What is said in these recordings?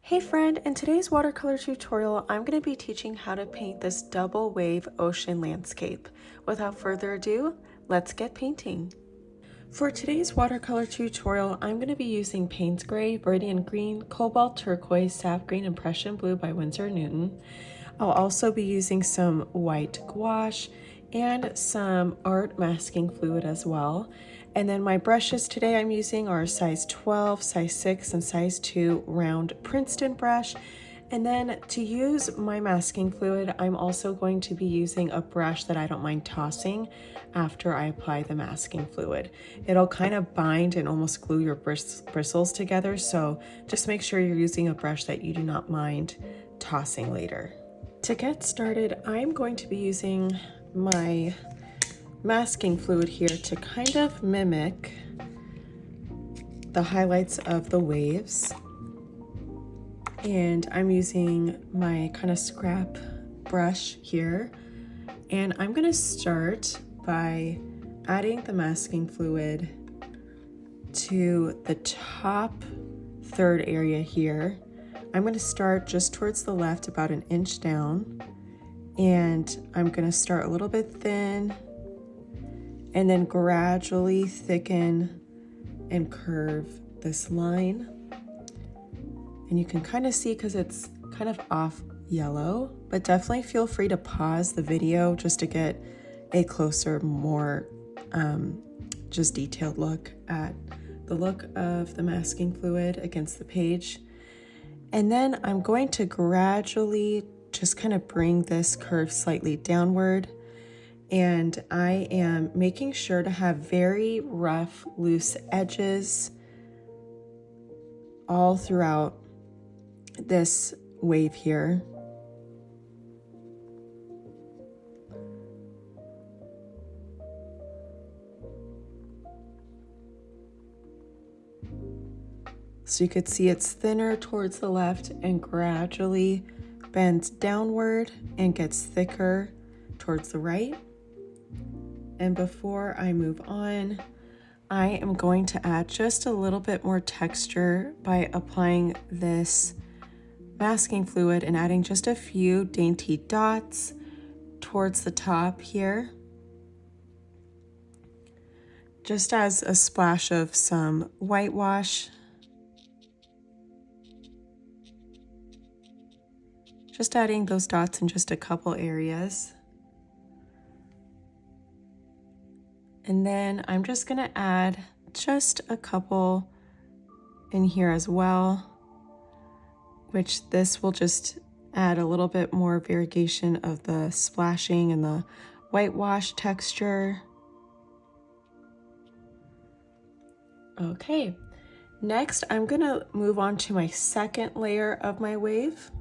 Hey friend, in today's watercolor tutorial, I'm going to be teaching how to paint this double wave ocean landscape. Without further ado, let's get painting. For today's watercolor tutorial, I'm going to be using Payne's Gray, Viridian Green, Cobalt Turquoise, Sap Green, and Prussian Blue by Winsor & Newton. I'll also be using some white gouache and some art masking fluid as well. And then my brushes today I'm using are size 12, size 6, and size 2 round Princeton brush. And then to use my masking fluid, I'm also going to be using a brush that I don't mind tossing after I apply the masking fluid. It'll kind of bind and almost glue your bristles together, so just make sure you're using a brush that you do not mind tossing later. To get started, I'm going to be using my masking fluid here to kind of mimic the highlights of the waves. And I'm using my kind of scrap brush here. And I'm going to start by adding the masking fluid to the top third area here. I'm going to start just towards the left, about an inch down. And I'm going to start a little bit thin and then gradually thicken and curve this line. And you can kind of see because it's kind of off yellow, but definitely feel free to pause the video just to get a closer, more just detailed look at the look of the masking fluid against the page. And then I'm going to gradually just kind of bring this curve slightly downward. And I am making sure to have very rough, loose edges all throughout this wave here. So you could see it's thinner towards the left and gradually bends downward and gets thicker towards the right. And before I move on, I am going to add just a little bit more texture by applying this masking fluid and adding just a few dainty dots towards the top here, just as a splash of some whitewash. Just adding those dots in just a couple areas. And then I'm just gonna add just a couple in here as well, which this will just add a little bit more variegation of the splashing and the whitewash texture. Okay, next I'm gonna move on to my second layer of my wave.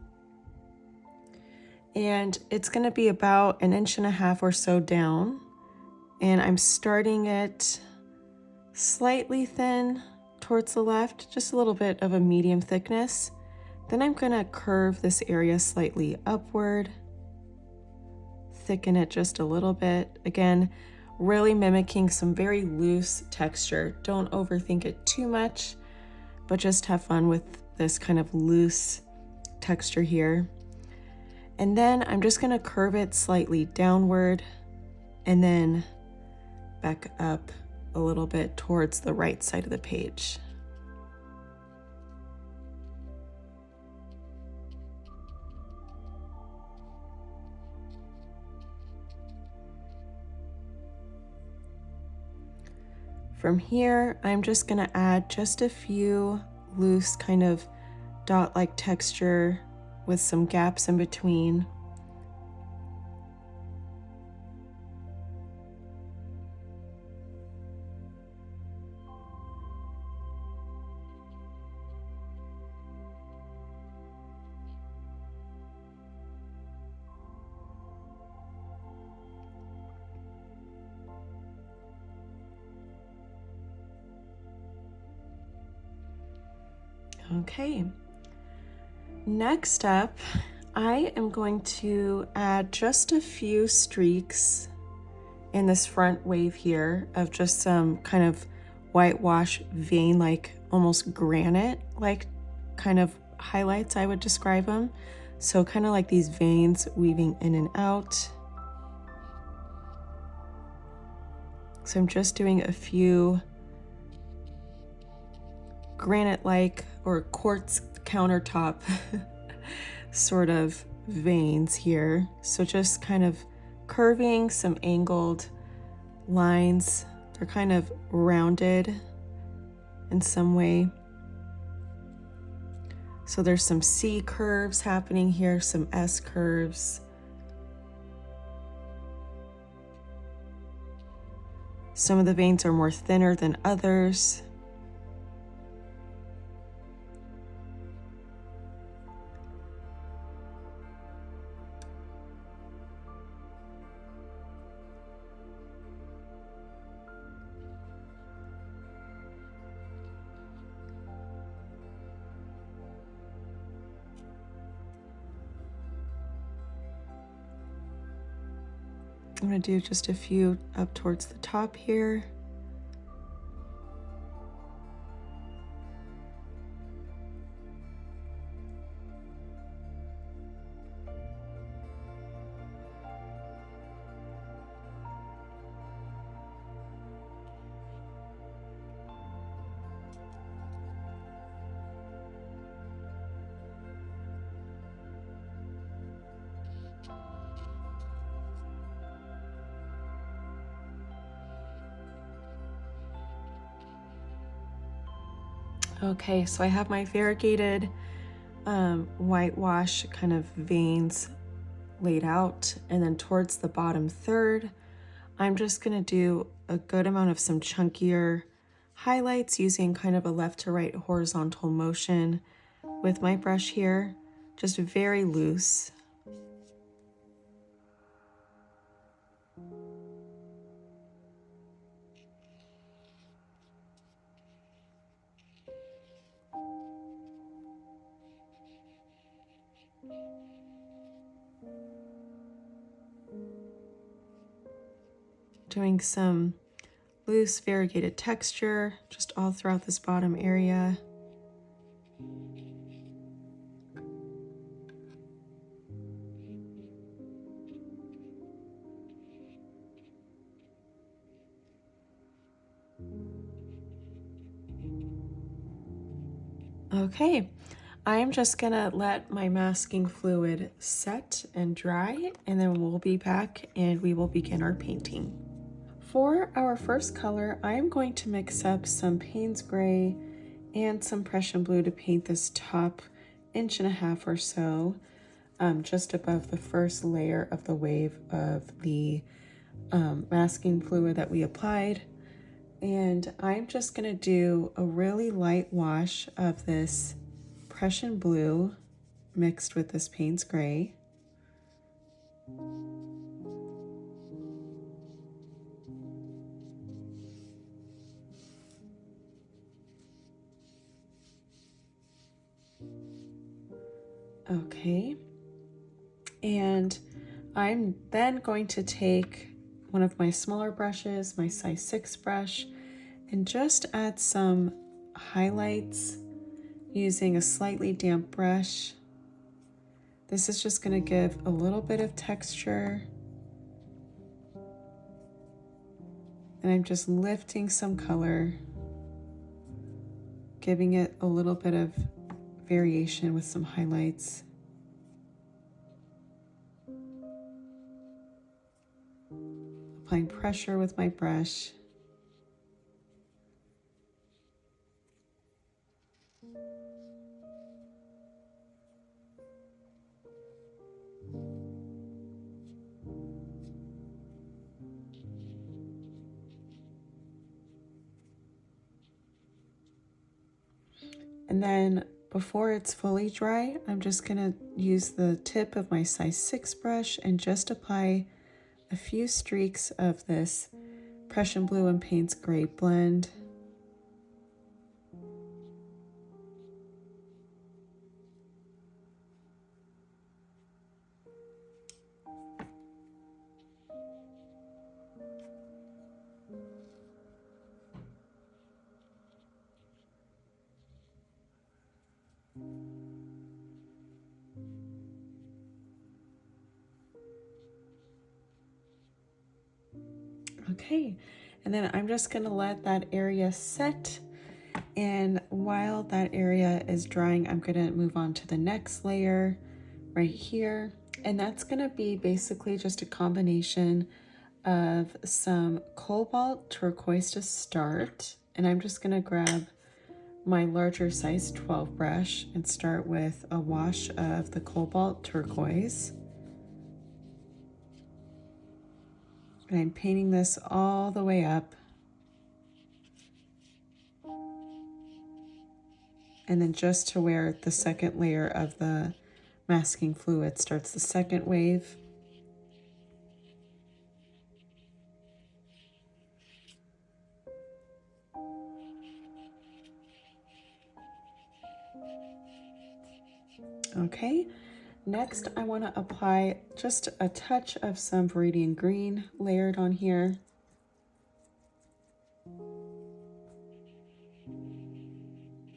And it's gonna be about 1.5 inches or so down. And I'm starting it slightly thin towards the left, just a little bit of a medium thickness. Then I'm gonna curve this area slightly upward, thicken it just a little bit. Again, really mimicking some very loose texture. Don't overthink it too much, but just have fun with this kind of loose texture here. And then I'm just gonna curve it slightly downward and then back up a little bit towards the right side of the page. From here, I'm just gonna add just a few loose kind of dot-like texture with some gaps in between. Okay, next up, I am going to add just a few streaks in this front wave here of just some kind of whitewash vein, like almost granite, like kind of highlights, I would describe them. So kind of like these veins weaving in and out. So I'm just doing a few granite-like or quartz countertop sort of veins here. So just kind of curving, some angled lines. They're kind of rounded in some way. So there's some C curves happening here, some S curves. Some of the veins are more thinner than others. I'm going to do just a few up towards the top here. Okay, so I have my variegated whitewash kind of veins laid out, and then towards the bottom third, I'm just gonna do a good amount of some chunkier highlights using kind of a left to right horizontal motion with my brush here, just very loose. Doing some loose variegated texture just all throughout this bottom area. Okay, I am just gonna let my masking fluid set and dry, and then we'll be back and we will begin our painting. For our first color, I am going to mix up some Payne's Gray and some Prussian Blue to paint this top 1.5 inches or so, just above the first layer of the wave of the masking fluid that we applied. And I'm just gonna do a really light wash of this Prussian Blue mixed with this Payne's Gray. Okay, and I'm then going to take one of my smaller brushes, my size 6 brush, and just add some highlights using a slightly damp brush. This is just going to give a little bit of texture. And I'm just lifting some color, giving it a little bit of variation with some highlights. Applying pressure with my brush. And then before it's fully dry, I'm just gonna use the tip of my size 6 brush and just apply a few streaks of this Prussian Blue and Payne's Gray blend. Okay, and then I'm just gonna let that area set. And while that area is drying, I'm gonna move on to the next layer right here. And that's gonna be basically just a combination of some Cobalt Turquoise to start. And I'm just gonna grab my larger size 12 brush and start with a wash of the Cobalt Turquoise. And I'm painting this all the way up. And then just to where the second layer of the masking fluid starts the second wave. Okay, next I want to apply just a touch of some Viridian Green layered on here.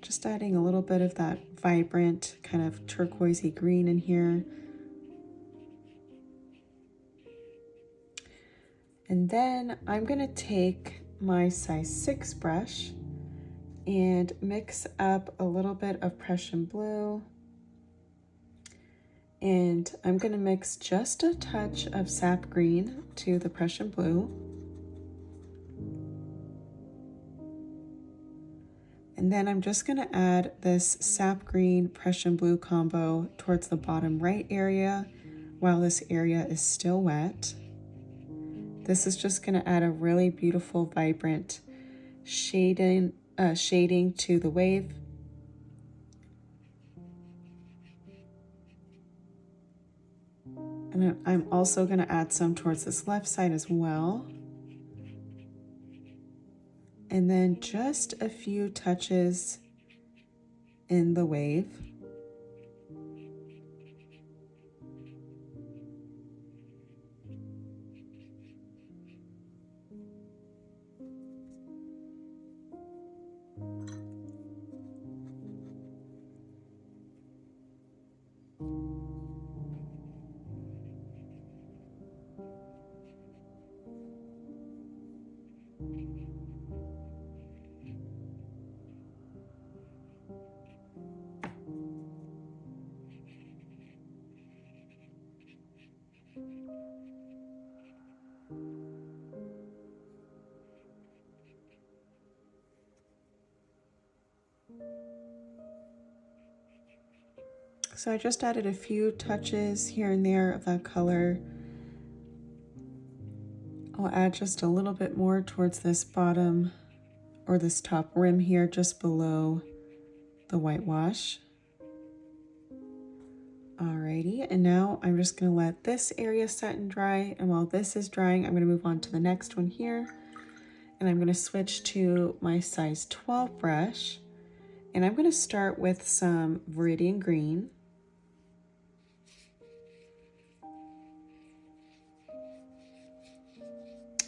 Just adding a little bit of that vibrant kind of turquoisey green in here. And then I'm going to take my size 6 brush and mix up a little bit of Prussian Blue. And I'm going to mix just a touch of Sap Green to the Prussian Blue. And then I'm just going to add this Sap Green Prussian Blue combo towards the bottom right area while this area is still wet. This is just going to add a really beautiful, vibrant shading to the wave. And I'm also going to add some towards this left side as well. And then just a few touches in the wave. So I just added a few touches here and there of that color. I'll add just a little bit more towards this bottom or this top rim here just below the whitewash. Alrighty, and now I'm just going to let this area set and dry, and while this is drying, I'm going to move on to the next one here, and I'm going to switch to my size 12 brush, and I'm going to start with some Viridian Green.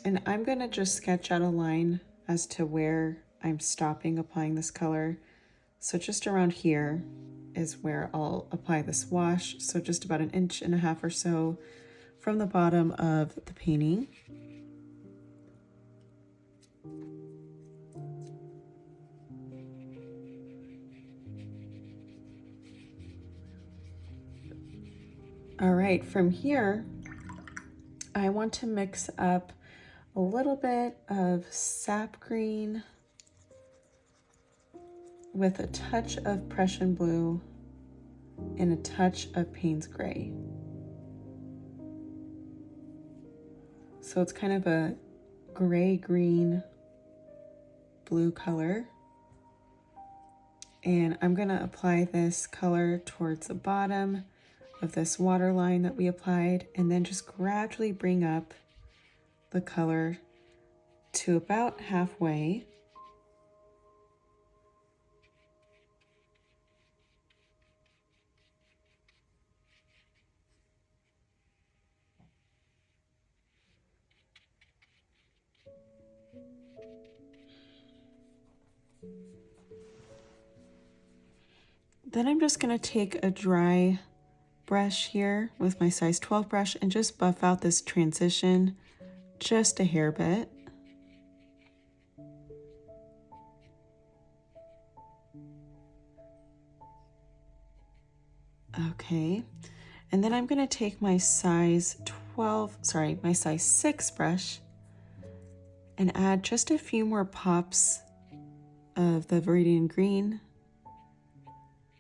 And I'm going to just sketch out a line as to where I'm stopping applying this color. So just around here is where I'll apply this wash. So just about 1.5 inches or so from the bottom of the painting. All right, from here, I want to mix up a little bit of Sap Green with a touch of Prussian Blue and a touch of Payne's Gray. So it's kind of a gray-green blue color. And I'm gonna apply this color towards the bottom of this water line that we applied, and then just gradually bring up the color to about halfway. Then I'm just going to take a dry brush here with my size 12 brush and just buff out this transition just a hair bit. Okay, and then I'm going to take my size 6 brush and add just a few more pops of the Viridian Green,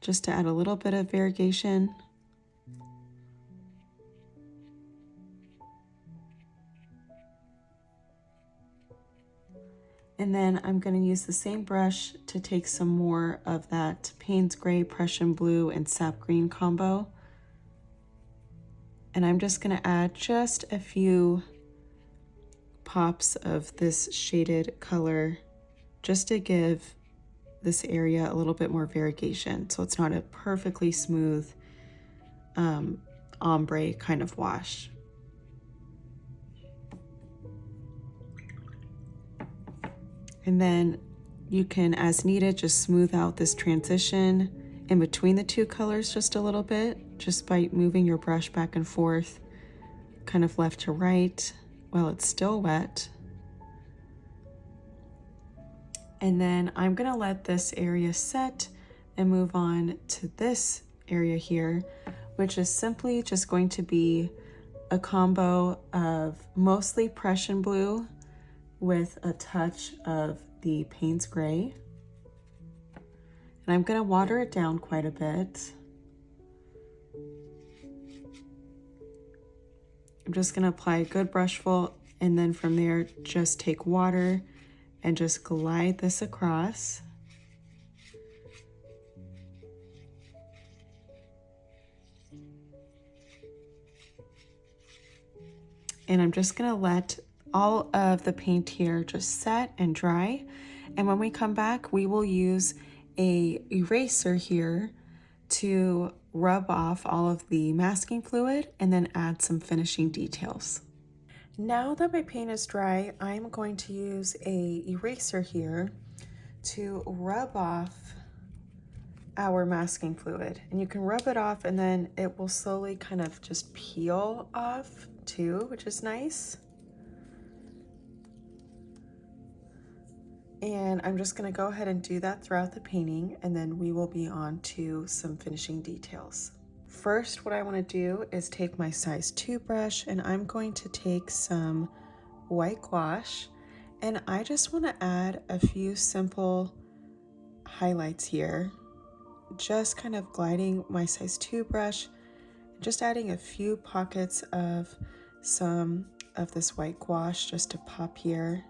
just to add a little bit of variegation. And then I'm going to use the same brush to take some more of that Payne's Gray, Prussian Blue, and Sap Green combo. And I'm just going to add just a few pops of this shaded color just to give this area a little bit more variegation, so it's not a perfectly smooth ombre kind of wash. And then you can, as needed, just smooth out this transition in between the two colors just a little bit, just by moving your brush back and forth, kind of left to right, while it's still wet. And then I'm gonna let this area set and move on to this area here, which is simply just going to be a combo of mostly Prussian Blue with a touch of the Payne's Gray. And I'm gonna water it down quite a bit. I'm just gonna apply a good brushful, and then from there, just take water and just glide this across. And I'm just gonna let all of the paint here just set and dry. And when we come back, we will use a eraser here to rub off all of the masking fluid and then add some finishing details. Now that my paint is dry, I'm going to use a eraser here to rub off our masking fluid. And you can rub it off and then it will slowly kind of just peel off too, which is nice. And I'm just gonna go ahead and do that throughout the painting, and then we will be on to some finishing details. First, what I wanna do is take my size 2 brush, and I'm going to take some white gouache, and I just wanna add a few simple highlights here, just kind of gliding my size 2 brush, just adding a few pockets of some of this white gouache just to pop here.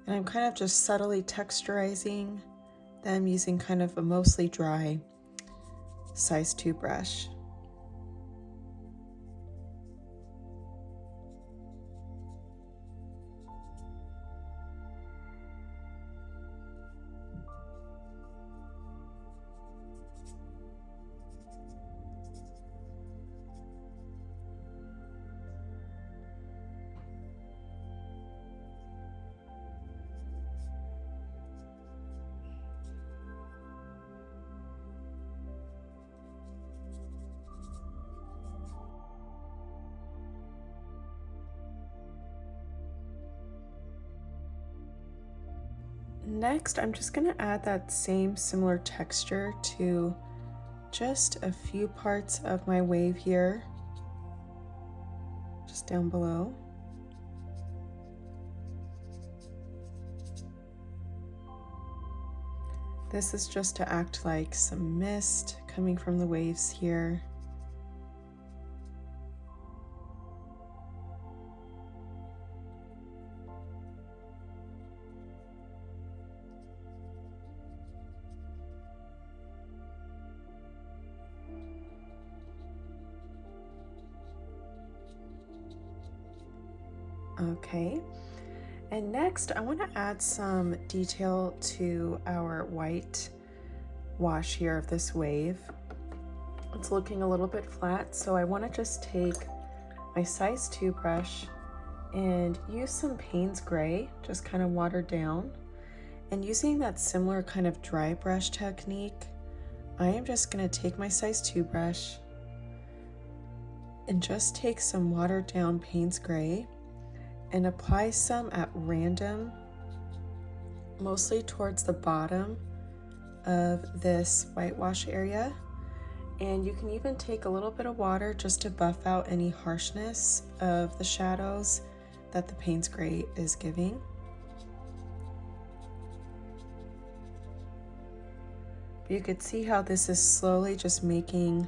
And I'm kind of just subtly texturizing them using kind of a mostly dry size 2 brush. Next, I'm just gonna add that same similar texture to just a few parts of my wave here, just down below. This is just to act like some mist coming from the waves here. Okay, and next I want to add some detail to our white wash here of this wave. It's looking a little bit flat, so I want to just take my size 2 brush and use some Payne's Gray, just kind of watered down. And using that similar kind of dry brush technique, I am just going to take my size 2 brush and just take some watered down Payne's Gray and apply some at random, mostly towards the bottom of this whitewash area. And you can even take a little bit of water just to buff out any harshness of the shadows that the Payne's Gray is giving. You could see how this is slowly just making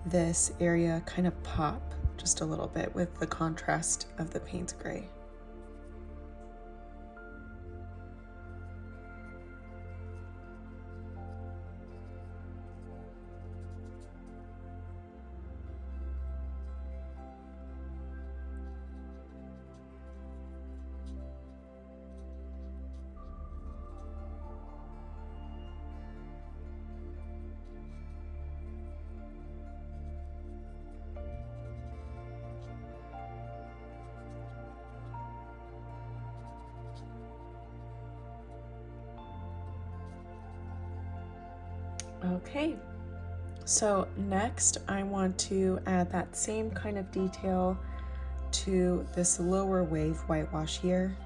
this area kind of pop just a little bit with the contrast of the Payne's Gray. Okay, so next I want to add that same kind of detail to this lower wave whitewash here.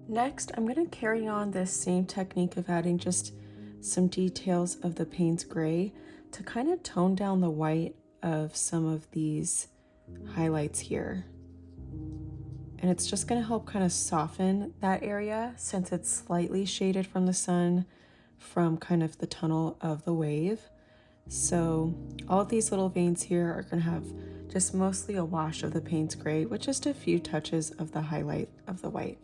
Next, I'm going to carry on this same technique of adding just some details of the Payne's Gray to kind of tone down the white of some of these highlights here. And it's just going to help kind of soften that area since it's slightly shaded from the sun from kind of the tunnel of the wave. So all of these little veins here are going to have just mostly a wash of the Payne's Gray with just a few touches of the highlight of the white.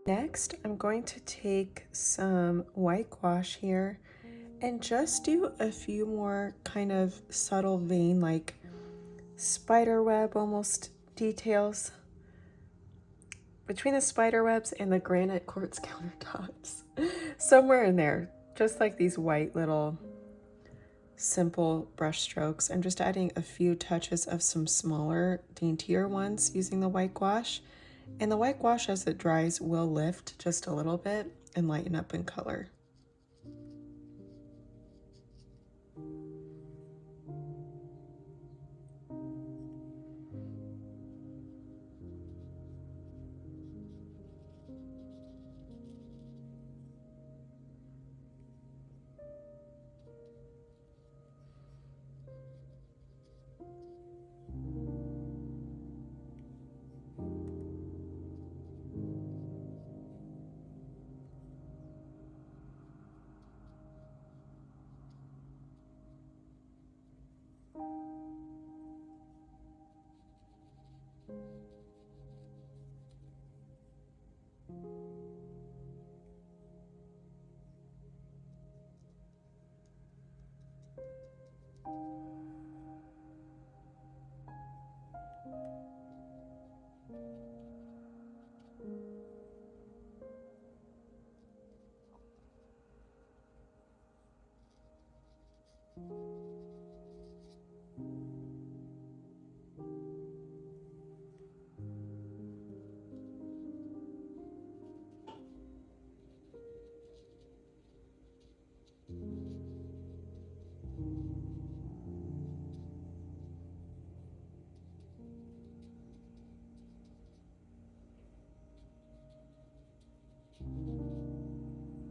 Next, I'm going to take some white gouache here and just do a few more kind of subtle vein, like spider web almost details between the spider webs and the granite quartz countertops. Somewhere in there, just like these white little simple brush strokes. I'm just adding a few touches of some smaller, daintier ones using the white gouache. And the white gouache, as it dries, will lift just a little bit and lighten up in color.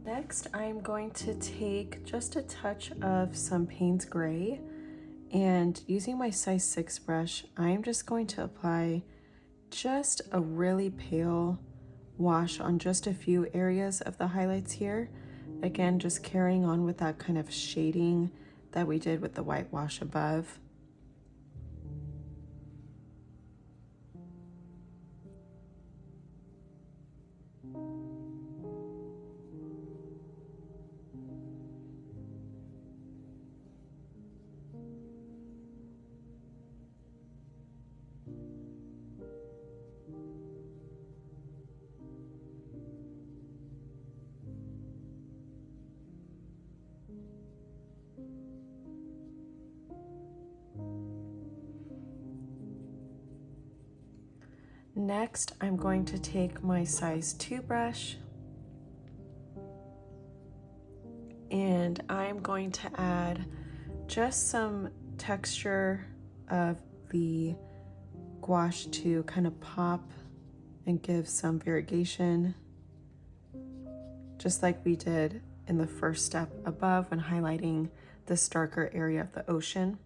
Next, I'm going to take just a touch of some Payne's Gray, and using my size 6 brush, I'm just going to apply just a really pale wash on just a few areas of the highlights here. Again, just carrying on with that kind of shading that we did with the white wash above. Next, I'm going to take my size 2 brush, and I'm going to add just some texture of the gouache to kind of pop and give some variegation, just like we did in the first step above when highlighting this darker area of the ocean.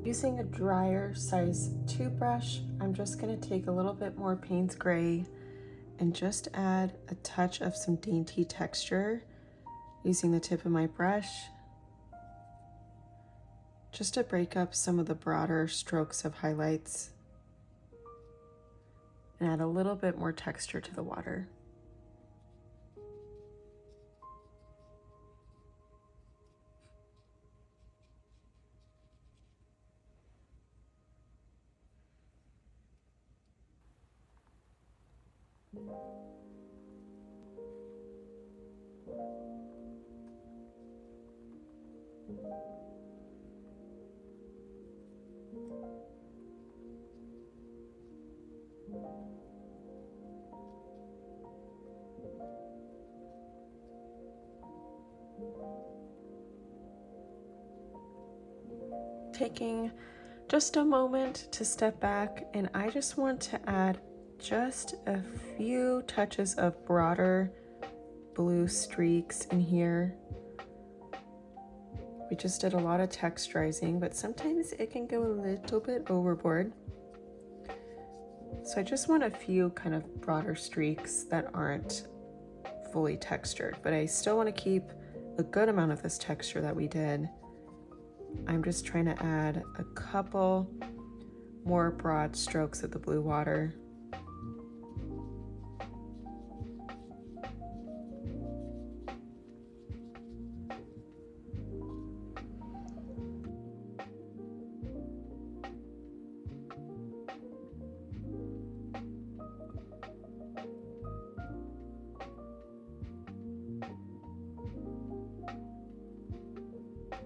Using a drier size 2 brush, I'm just going to take a little bit more Payne's Gray and just add a touch of some dainty texture using the tip of my brush, just to break up some of the broader strokes of highlights and add a little bit more texture to the water. Taking just a moment to step back, and I just want to add just a few touches of broader blue streaks in here. We just did a lot of texturizing, but sometimes it can go a little bit overboard. So I just want a few kind of broader streaks that aren't fully textured, but I still want to keep a good amount of this texture that we did. I'm just trying to add a couple more broad strokes of the blue water.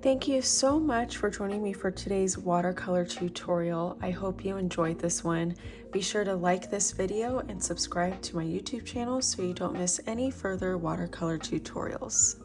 Thank you so much for joining me for today's watercolor tutorial. I hope you enjoyed this one. Be sure to like this video and subscribe to my YouTube channel so you don't miss any further watercolor tutorials.